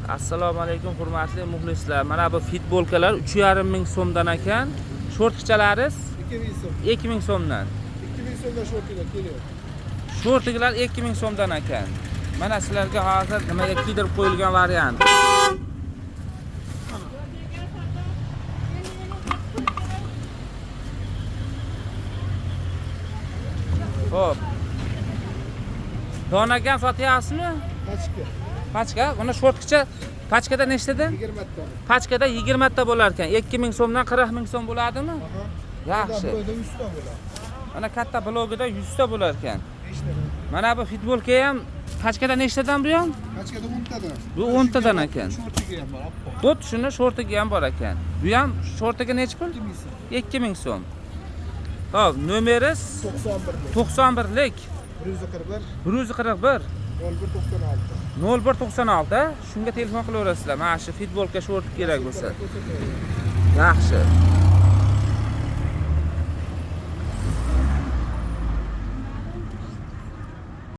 Assalomu alaykum hurmatli muxlislar. Mana bu futbolkalar 3,5 ming so'mdan ekan. Shortkichalaringiz 2000 so'm. 2000 so'mdan. 2000 so'mdan shortiga keliyor. Shortigilar 2000 so'mdan ekan. Mana sizlarga hozir nimaga kiydirib qo'yilgan variant. Hop. Donagan sotyapsizmi? Kaçka? Pachka, buni shortkicha pachkada nechtada? 20 tane. Pachkada 20 ta bo'lar ekan. 2000 so'mdan 40 ming so'm bo'ladimi? Aha. Yaxshi. Burada 100 tane bo'lar. Mana katta blogida 100 ta bo'lar ekan. 5 tane. Mana bu futbolka ham pachkada nechtadan bu ham? Kaçkada 10 tane. Bu 10 tadan ekan. Shortiga ham bor. Appo. Xuddi shuni shortiga ham bor ekan. Bu ham shortiga necha pul? 2000 so'm. 2000 so'm. Xo'p, nomeringiz 91. 91lik 141 141 0196. 0196 shunga telefon qilaverasizlar. Mana shu futbolka short kerak bo'lsa. Yaxshi.